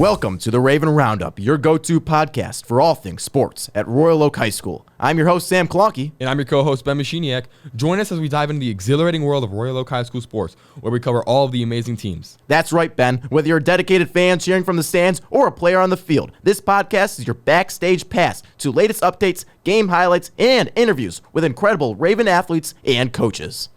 Welcome to the Raven Roundup, your go-to podcast for all things sports at Royal Oak High School. I'm your host, Sam Klonke. And I'm your co-host, Ben Machiniak. Join us as we dive into the exhilarating world of Royal Oak High School sports, where we cover all of the amazing teams. That's right, Ben. Whether you're a dedicated fan cheering from the stands or a player on the field, this podcast is your backstage pass to latest updates, game highlights, and interviews with incredible Raven athletes and coaches.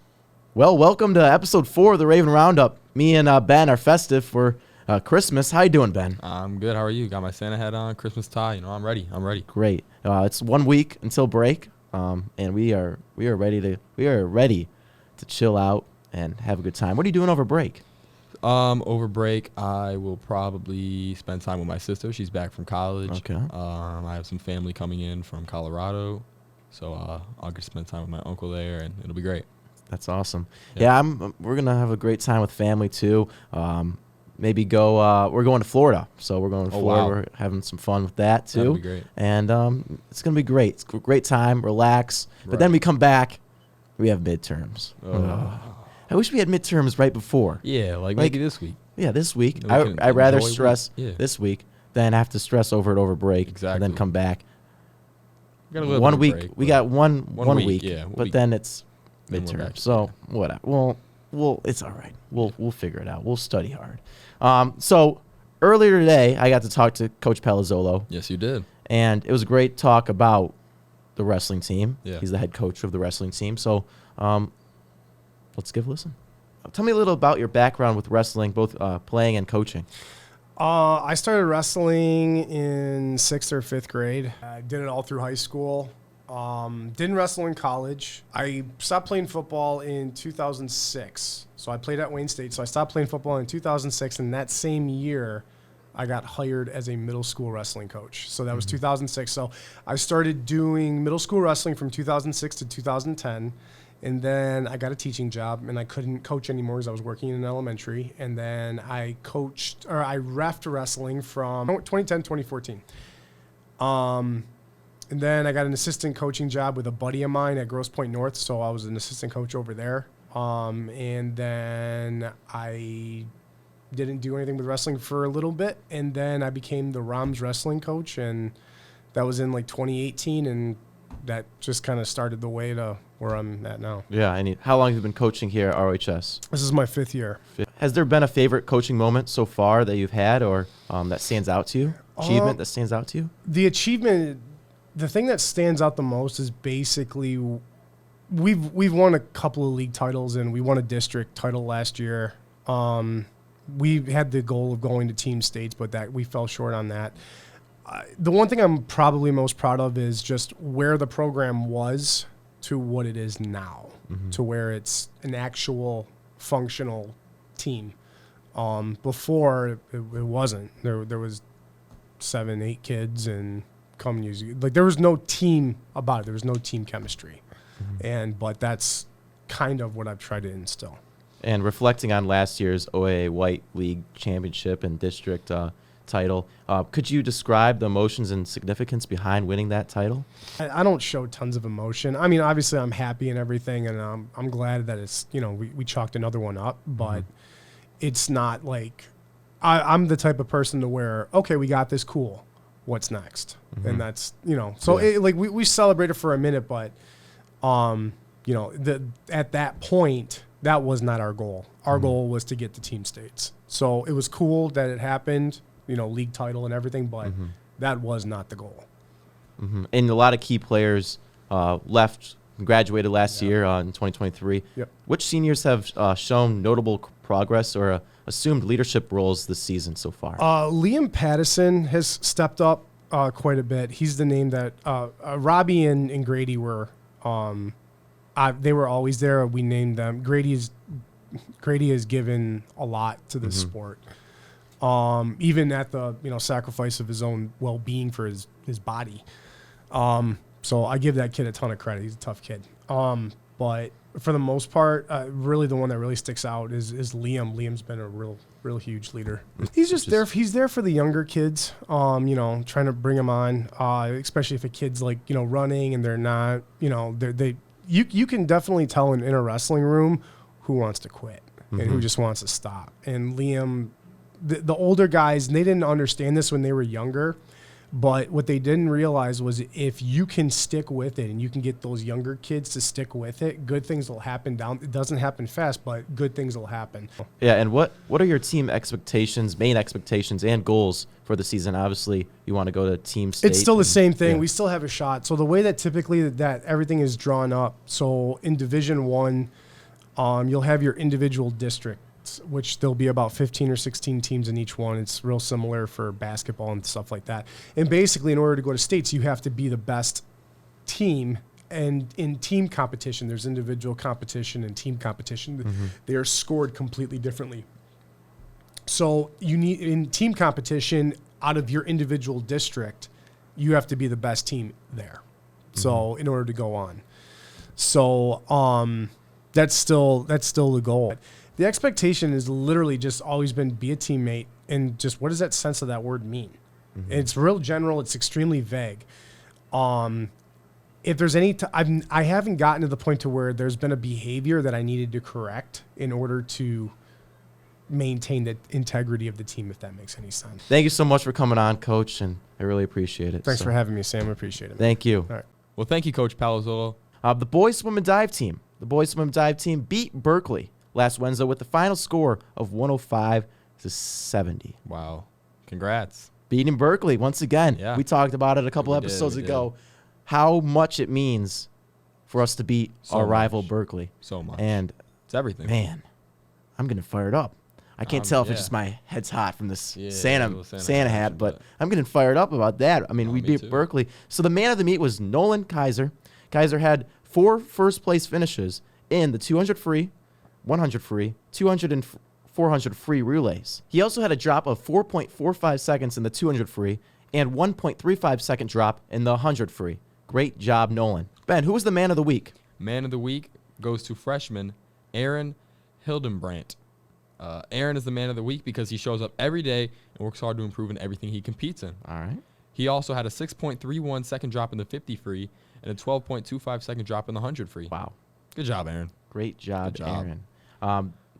Well, welcome to episode 4 of the Raven Roundup. Me and Ben are festive for Christmas. How you doing, Ben? I'm good. How are you? Got my Santa hat on, Christmas tie. I'm ready. Great. It's 1 week until break, and we are ready to chill out and have a good time. What are you doing over break? Over break, I will probably spend time with my sister. She's back from college. Okay. I have some family coming in from Colorado, so I'll get to spend time with my uncle there, and it'll be great. That's awesome. Yeah, we're gonna have a great time with family too. Maybe go. We're going to Florida, so we're going to Florida. Wow. We're having some fun with that too. That'll be great. And it's gonna be great. It's a great time. Relax. But then we come back. We have midterms. I wish we had midterms right before. Yeah, like maybe this week. Yeah, this week. I'd rather stress this week than have to stress over it over break. Exactly. And then come back. We got a little 1 bit of week. break, We got one week. Yeah, but then it's then we're midterm. back. So whatever. Well, it's all right. We'll figure it out. We'll study hard. So earlier today, I got to talk to Coach Palazzolo. Yes, you did. And it was a great talk about the wrestling team. Yeah. He's the head coach of the wrestling team. So let's give a listen. Tell me a little about your background with wrestling, both playing and coaching. I started wrestling in 6th or 5th grade. I did it all through high school. Didn't wrestle in college. I stopped playing football in 2006. So I played at Wayne State. So I stopped playing football in 2006. And that same year, I got hired as a middle school wrestling coach. So that was 2006. So I started doing middle school wrestling from 2006 to 2010. And then I got a teaching job, and I couldn't coach anymore because I was working in elementary. And then I reffed wrestling from 2010, 2014. And then I got an assistant coaching job with a buddy of mine at Grosse Pointe North, so I was an assistant coach over there. And then I didn't do anything with wrestling for a little bit, and then I became the ROMS wrestling coach, and that was in like 2018, and that just kind of started the way to where I'm at now. Yeah. How long have you been coaching here at ROHS? This is my 5th year. Has there been a favorite coaching moment so far that you've had, or that stands out to you? Achievement that stands out to you? The achievement, the thing that stands out the most is basically we've won a couple of league titles, and we won a district title last year. We had the goal of going to team states, but that we fell short on that. The one thing I'm probably most proud of is just where the program was to what it is now, to where it's an actual functional team. Before it wasn't. There was 7, 8 kids, and there was no team about it. There was no team chemistry, but that's kind of what I've tried to instill. And reflecting on last year's OAA White League Championship and district title, could you describe the emotions and significance behind winning that title? I don't show tons of emotion. I mean, obviously I'm happy and everything, and I'm glad that it's, we chalked another one up, but it's not like I'm the type of person to where, okay, we got this, cool, what's next? And that's, so we celebrated for a minute, but, at that point, that was not our goal. Our goal was to get to team states. So it was cool that it happened, league title and everything, but that was not the goal. And a lot of key players left, graduated last year in 2023. Yep. Which seniors have shown notable progress or assumed leadership roles this season so far? Liam Pattison has stepped up quite a bit. He's the name that Robbie and Grady were. They were always there. We named them. Grady has given a lot to this sport. Even at the sacrifice of his own well-being for his body. So I give that kid a ton of credit. He's a tough kid. But for the most part, really the one that really sticks out is Liam. Liam's been a real huge leader. He's just there. He's there for the younger kids. Trying to bring them on, especially if a kid's like running and they're not. You can definitely tell in a wrestling room who wants to quit and who just wants to stop. And Liam the older guys, and they didn't understand this when they were younger. But what they didn't realize was if you can stick with it and you can get those younger kids to stick with it, good things will happen It doesn't happen fast, but good things will happen. Yeah, and what are your team expectations, main expectations, and goals for the season? Obviously, you want to go to team state. It's still the same thing. Yeah. We still have a shot. So the way that typically that everything is drawn up, so in Division I, you'll have your individual districts, which there'll be about 15 or 16 teams in each one. It's real similar for basketball and stuff like that. And basically, in order to go to states, you have to be the best team. And in team competition, there's individual competition and team competition. Mm-hmm. They are scored completely differently. So you need, in team competition, out of your individual district, you have to be the best team there. Mm-hmm. So in order to go on. So that's still the goal. The expectation has literally just always been be a teammate, and just what does that sense of that word mean? Mm-hmm. It's real general. It's extremely vague. If there's any, I haven't gotten to the point to where there's been a behavior that I needed to correct in order to maintain the integrity of the team, if that makes any sense. Thank you so much for coming on, Coach, and I really appreciate it. Thanks for having me, Sam. I appreciate it. Thank you. All right. Well, thank you, Coach Palazzolo. The boys swim and dive team. The boys swim and dive team beat Berkeley last Wednesday with the final score of 105-70. Wow. Congrats. Beating Berkeley once again. Yeah. We talked about it a couple episodes ago, how much it means for us to beat our rival Berkeley. So much. And it's everything. Man, I'm getting fired up. I can't tell if it's just my head's hot from this Santa hat, but I'm getting fired up about that. I mean, we beat Berkeley. So the man of the meet was Nolan Kaiser. Kaiser had 4 first-place finishes in the 200 free, 100 free, 200 and 400 free relays. He also had a drop of 4.45 seconds in the 200 free and 1.35 second drop in the 100 free. Great job, Nolan. Ben, who was the man of the week? Man of the week goes to freshman Aaron Hildenbrandt. Aaron is the man of the week because he shows up every day and works hard to improve in everything he competes in. All right. He also had a 6.31 second drop in the 50 free and a 12.25 second drop in the 100 free. Wow. Good job, Aaron. Great job, Aaron.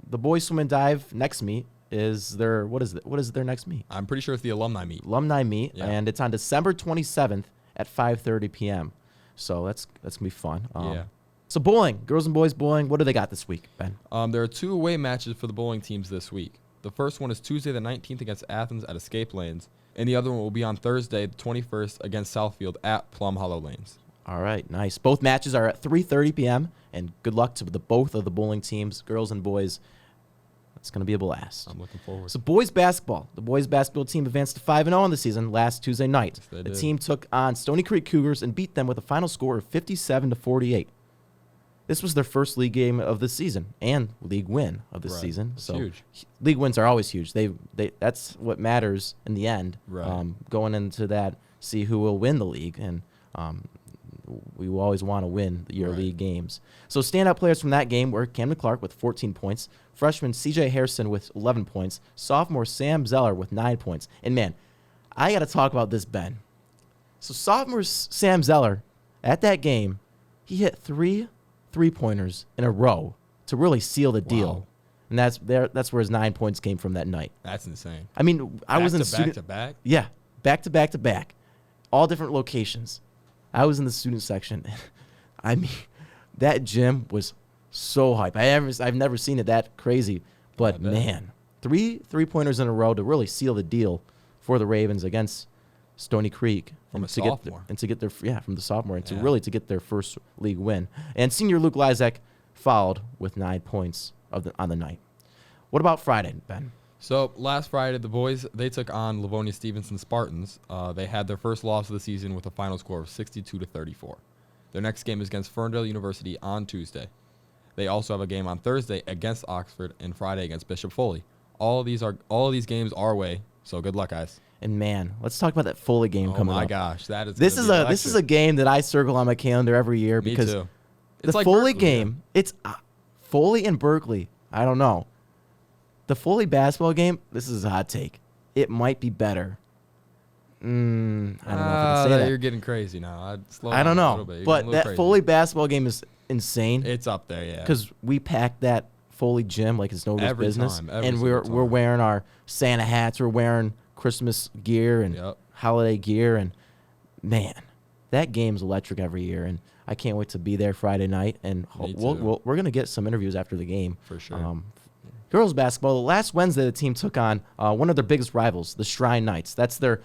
The boys swim and dive next meet is their, what is their next meet? I'm pretty sure it's the alumni meet. Yeah. And it's on December 27th at 5:30 p.m. So that's going to be fun. Yeah. So bowling, girls and boys bowling, what do they got this week, Ben? There are 2 away matches for the bowling teams this week. The first one is Tuesday the 19th against Athens at Escape Lanes, and the other one will be on Thursday the 21st against Southfield at Plum Hollow Lanes. All right, nice. Both matches are at 3:30 p.m., and good luck to both of the bowling teams, girls and boys. It's going to be a blast. I'm looking forward. So boys basketball. The boys basketball team advanced to 5-0 on the season last Tuesday night. Yes, the team took on Stony Creek Cougars and beat them with a final score of 57-48. This was their first league game of the season and league win of the season. That's so huge. League wins are always huge. They that's what matters in the end. Right. Going into that, see who will win the league, and we will always want to win your league games. So standout players from that game were Camden Clark with 14 points, freshman CJ Harrison with 11 points, sophomore Sam Zeller with 9 points. And man, I got to talk about this, Ben. So sophomore Sam Zeller, at that game, he hit 3 3-pointers in a row to really seal the deal. Wow. And that's where his 9 points came from that night. That's insane. I mean, I was in the student... Back to back? Yeah, back to back to back. All different locations. I was in the student section. I mean, that gym was so hype. I've never seen it that crazy. But, man, 3 3-pointers in a row to really seal the deal for the Ravens against Stony Creek. From a sophomore. From the sophomore. And to get their first league win. And senior Luke Lizak followed with 9 points on the night. What about Friday, Ben? So last Friday, the boys, they took on Livonia Stevenson Spartans. They had their first loss of the season with a final score of 62-34. Their next game is against Ferndale University on Tuesday. They also have a game on Thursday against Oxford and Friday against Bishop Foley. All of these games are away. So good luck, guys. And man, let's talk about that Foley game coming up. Oh my gosh, that is this is a game that I circle on my calendar every year because Me too. The like Foley Berkeley, game. It's Foley and Berkeley. I don't know. The Foley basketball game. This is a hot take. It might be better. I don't know if I can say that. You're getting crazy now. I don't know, but that Foley basketball game is insane. It's up there, yeah. Because we packed that Foley Gym like it's nobody's Every business. time, every And single we're time. wearing our Santa hats, we're wearing Christmas gear and Yep. holiday gear, and man, that game's electric every year, and I can't wait to be there Friday night. And Me too. we're gonna get some interviews after the game For sure. Girls basketball, last Wednesday the team took on one of their biggest rivals, the Shrine Knights. That's their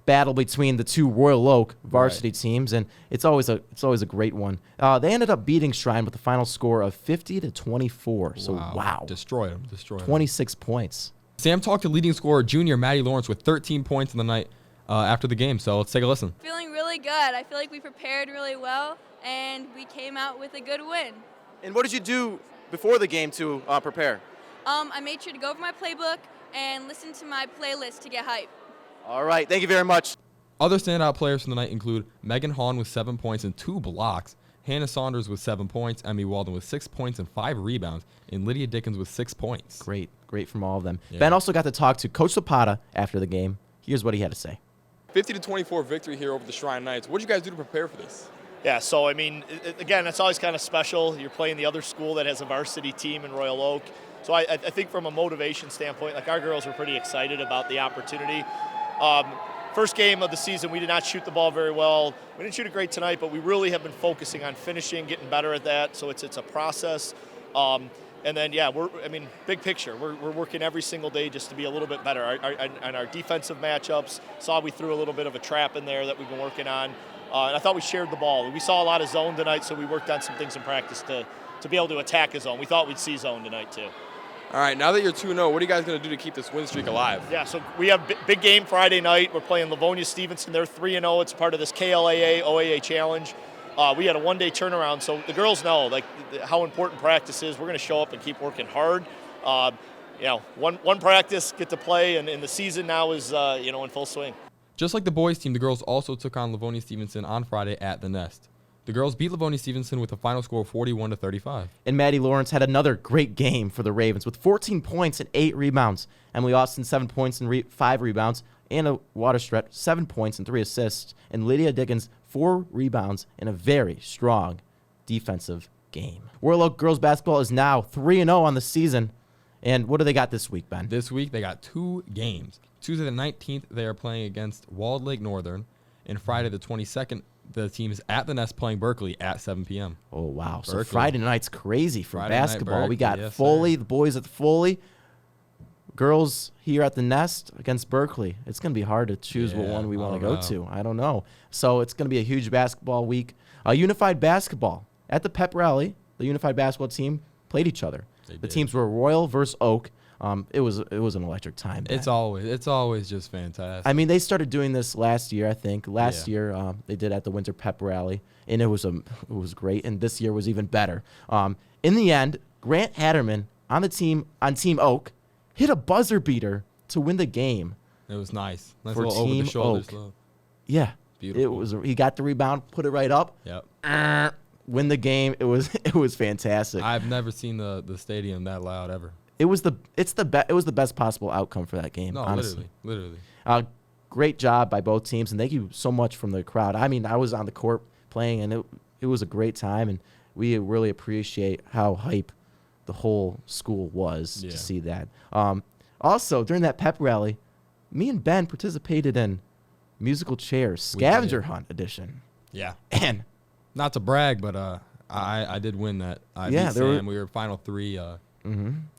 battle between the two Royal Oak varsity teams, and it's always a great one. They ended up beating Shrine with the final score of 50-24. So wow, Destroyed them. 26 points. Sam talked to leading scorer junior Maddie Lawrence with 13 points in the night after the game. So let's take a listen. Feeling really good. I feel like we prepared really well, and we came out with a good win. And what did you do before the game to prepare? I made sure to go over my playbook and listen to my playlist to get hype. All right, thank you very much. Other standout players from the night include Megan Hahn with 7 points and 2 blocks, Hannah Saunders with 7 points, Emmy Walden with 6 points and 5 rebounds, and Lydia Dickens with 6 points. Great from all of them. Yeah. Ben also got to talk to Coach Zapata after the game. Here's what he had to say. 50-24 victory here over the Shrine Knights. What did you guys do to prepare for this? Yeah, so I mean, again, it's always kind of special. You're playing the other school that has a varsity team in Royal Oak. So I think from a motivation standpoint, like our girls were pretty excited about the opportunity. First game of the season, we did not shoot the ball very well. We didn't shoot it great tonight, but we really have been focusing on finishing, getting better at that. So it's a process. And then, yeah, big picture. We're working every single day just to be a little bit better. On our defensive matchups, saw we threw a little bit of a trap in there that we've been working on. And I thought we shared the ball. We saw a lot of zone tonight, so we worked on some things in practice to be able to attack a zone. We thought we'd see zone tonight, too. All right, now that you're 2-0, what are you guys going to do to keep this win streak alive? Yeah, so we have big game Friday night. We're playing Livonia Stevenson. They're 3-0. It's part of this KLAA OAA challenge. We had a one-day turnaround, so the girls know like how important practice is. We're going to show up and keep working hard. One practice, get to play, and the season now is in full swing. Just like the boys team, the girls also took on Livonia Stevenson on Friday at the Nest. The girls beat Livonia Stevenson with a final score of 41-35. And Maddie Lawrence had another great game for the Ravens with 14 points and 8 rebounds. Emily Austin, 7 points and 5 rebounds. Anna Waterstret, 7 points and 3 assists. And Lydia Dickens, 4 rebounds in a very strong defensive game. Royal Oak girls basketball is now 3-0 on the season. And what do they got this week, Ben? This week, they got 2 games. Tuesday the 19th, they are playing against Walled Lake Northern. And Friday the 22nd, the team is at the Nest playing Berkeley at 7 p.m. Oh, wow. So Berkeley. Friday night's crazy for Friday night basketball. We Berkeley, got yes, Foley, sir. the boys at Foley. Girls here at the Nest against Berkeley. It's going to be hard to choose what Yeah, one we I want to don't go know. to. I don't know. So it's going to be a huge basketball week. Unified basketball. At the pep rally, the Unified basketball team played each other. They The did. teams were Royal versus Oak. It was an electric time. It's always just fantastic. I mean, they started doing this last year, I think. Last Yeah. year, they did at the Winter Pep Rally, and it was great. And this year was even better. In the end, Grant Hatterman on Team Oak hit a buzzer beater to win the game. It was nice. Nice For little over Team the shoulders. Oak. Look. Yeah, Beautiful. He got the rebound, put it right up, Yep. win the game. It was fantastic. I've never seen the stadium that loud ever. It was the best possible outcome for that game. No, honestly. literally. Great job by both teams, and thank you so much from the crowd. I mean, I was on the court playing, and it was a great time, and we really appreciate how hype the whole school was Yeah. to see that. Also, during that pep rally, me and Ben participated in musical chairs, We scavenger did. hunt edition, Yeah. and Not to brag, but I did win that. I Yeah, beat there were- Sam. We were final 3.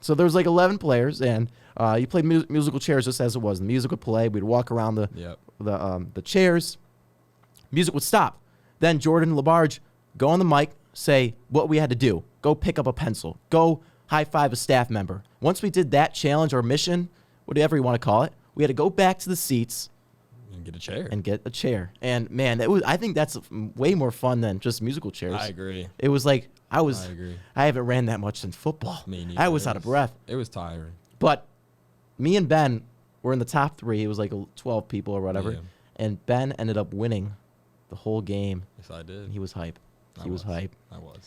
so there was like 11 players, and you played musical chairs just as it was. The music would play. We'd walk around Yep. the chairs. Music would stop. Then Jordan Labarge go on the mic, say what we had to do. Go pick up a pencil. Go high five a staff member. Once we did that challenge or mission, whatever you want to call it, we had to go back to the seats And get a chair. and get a chair. And man, I think that's way more fun than just musical chairs. I agree. It was like I agree. I haven't ran that much since football. Me neither. I was out of breath. It was tiring. But me and Ben were in the top 3. It was like 12 people or whatever. Yeah. And Ben ended up winning the whole game. Yes, I did. He was hype. I He was hype. I was.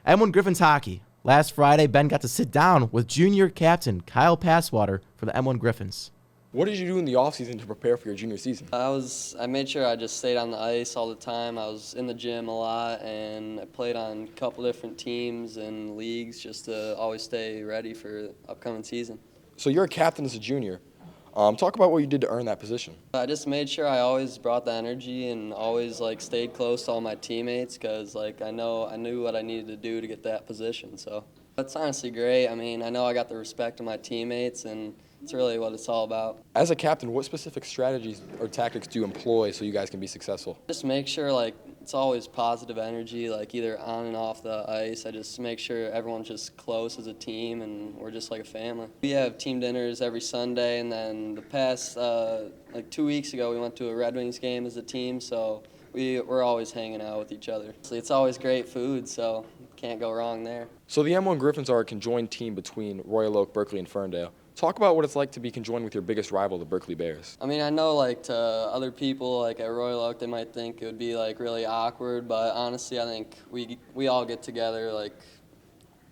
M1 Griffins hockey. Last Friday, Ben got to sit down with junior captain Kyle Passwater for the M1 Griffins. What did you do in the offseason to prepare for your junior season? I made sure I just stayed on the ice all the time. I was in the gym a lot, and I played on a couple different teams and leagues just to always stay ready for the upcoming season. So you're a captain as a junior. Talk about what you did to earn that position. I just made sure I always brought the energy and always stayed close to all my teammates because I knew what I needed to do to get that position. So it's honestly great. I mean, I know I got the respect of my teammates, and it's really what it's all about. As a captain, what specific strategies or tactics do you employ so you guys can be successful? Just make sure it's always positive energy, either on and off the ice. I just make sure everyone's just close as a team and we're just like a family. We have team dinners every Sunday, and then the past 2 weeks ago we went to a Red Wings game as a team, so we're always hanging out with each other. It's always great food, so can't go wrong there. So the M1 Griffins are a conjoined team between Royal Oak, Berkeley, and Ferndale. Talk about what it's like to be conjoined with your biggest rival, the Berkeley Bears. I mean, I know to other people at Royal Oak, they might think it would be really awkward, but honestly, I think we all get together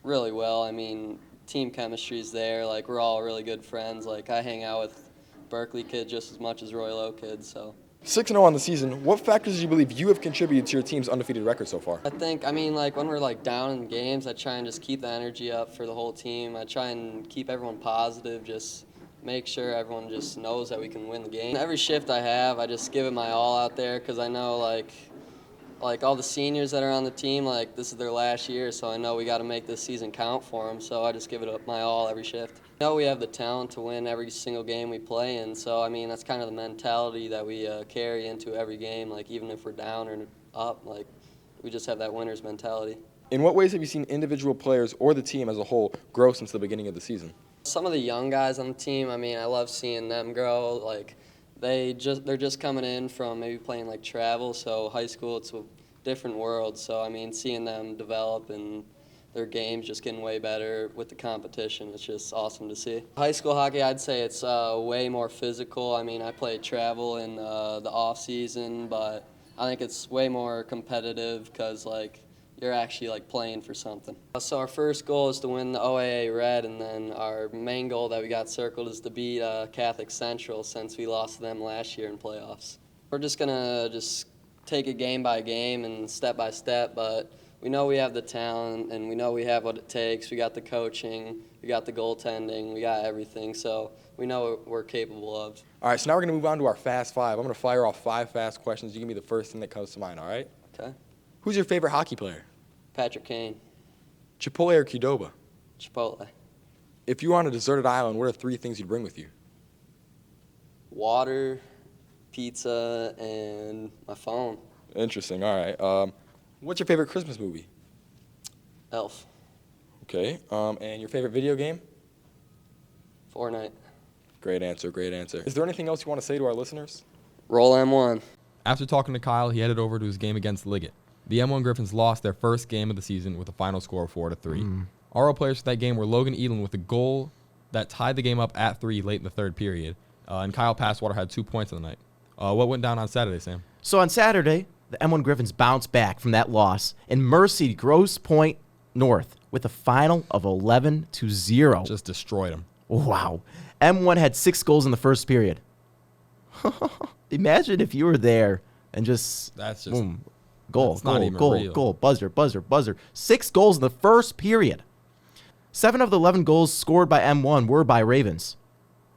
really well. I mean, team chemistry's there. We're all really good friends. I hang out with Berkeley kids just as much as Royal Oak kids. So 6-0 on the season. What factors do you believe you have contributed to your team's undefeated record so far? I think, when we're down in games, I try and just keep the energy up for the whole team. I try and keep everyone positive, just make sure everyone just knows that we can win the game. Every shift I have, I just give it my all out there because I know all the seniors that are on the team, this is their last year, so I know we got to make this season count for them. So I just give it up my all every shift. I know we have the talent to win every single game we play in, so that's kind of the mentality that we carry into every game. Even if we're down or up, we just have that winner's mentality. In what ways have you seen individual players or the team as a whole grow since the beginning of the season? Some of the young guys on the team, I love seeing them grow. They're just coming in from maybe playing travel, so high school, it's a different world. So seeing them develop and their game's just getting way better with the competition, it's just awesome to see. High school hockey, I'd say it's way more physical. I play travel in the off season, but I think it's way more competitive because you're actually playing for something. So our first goal is to win the OAA Red, and then our main goal that we got circled is to beat Catholic Central since we lost to them last year in playoffs. We're just gonna take it game by game and step by step, but we know we have the talent and we know we have what it takes. We got the coaching, we got the goaltending, we got everything, so we know what we're capable of. All right, so now we're going to move on to our Fast Five. I'm going to fire off 5 fast questions. You give me the first thing that comes to mind, all right? Okay. Who's your favorite hockey player? Patrick Kane. Chipotle or Qdoba? Chipotle. If you were on a deserted island, what are 3 things you'd bring with you? Water, pizza, and my phone. Interesting, all right. What's your favorite Christmas movie? Elf. Okay, and your favorite video game? Fortnite. Great answer, great answer. Is there anything else you want to say to our listeners? Roll M1. After talking to Kyle, he headed over to his game against Liggett. The M1 Griffins lost their first game of the season with a final score of 4-3. RO players for that game were Logan Elam with a goal that tied the game up at 3 late in the third period, and Kyle Passwater had 2 points on the night. What went down on Saturday, Sam? So on Saturday, the M1 Griffins bounced back from that loss and mercied Grosse Pointe North with a final of 11-0. Just destroyed him. Wow. M1 had 6 goals in the first period. Imagine if you were there and That's just boom, goal, that's not goal, even goal, real. goal, buzzer. 6 goals in the first period. 7 of the 11 goals scored by M1 were by Ravens.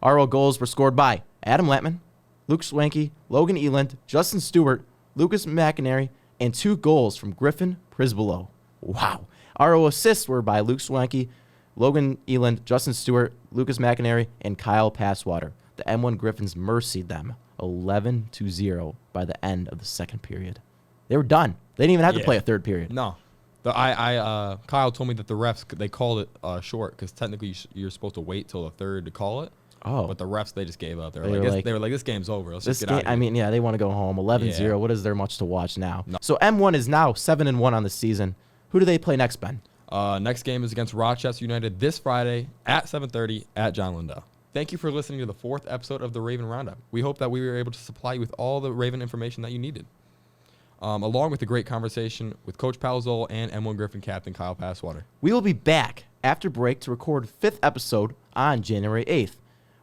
RO goals were scored by Adam Lattman, Luke Swanky, Logan Eland, Justin Stewart, Lucas McInerney, and 2 goals from Griffin Prisbolo. Wow. RO assists were by Luke Swanky, Logan Eland, Justin Stewart, Lucas McInerney, and Kyle Passwater. The M1 Griffins mercied them 11-0 by the end of the second period. They were done. They didn't even have to play a third period. No. Kyle told me that the refs, they called it short because technically you're supposed to wait till the third to call it. Oh. But the refs, they just gave up. They were like, this game's over. Let's This just get out game, of here. they want to go home. 11-0. Yeah. What is there much to watch now? No. So M1 is now 7-1 on the season. Who do they play next, Ben? Next game is against Rochester United this Friday at 7:30 at John Lindell. Thank you for listening to the 4th episode of the Raven Roundup. We hope that we were able to supply you with all the Raven information that you needed, along with a great conversation with Coach Palazzolo and M1 Griffin captain Kyle Passwater. We will be back after break to record 5th episode on January 8th.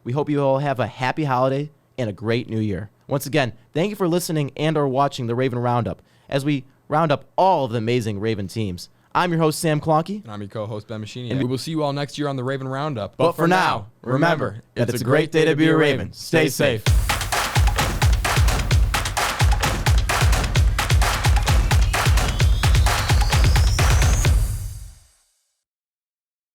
We hope you all have a happy holiday and a great new year. Once again, thank you for listening and or watching the Raven Roundup as we round up all of the amazing Raven teams. I'm your host, Sam Klonke. And I'm your co-host, Ben Machini. And we will see you all next year on the Raven Roundup. But for now, remember that it's a great day to be a Raven. Stay safe.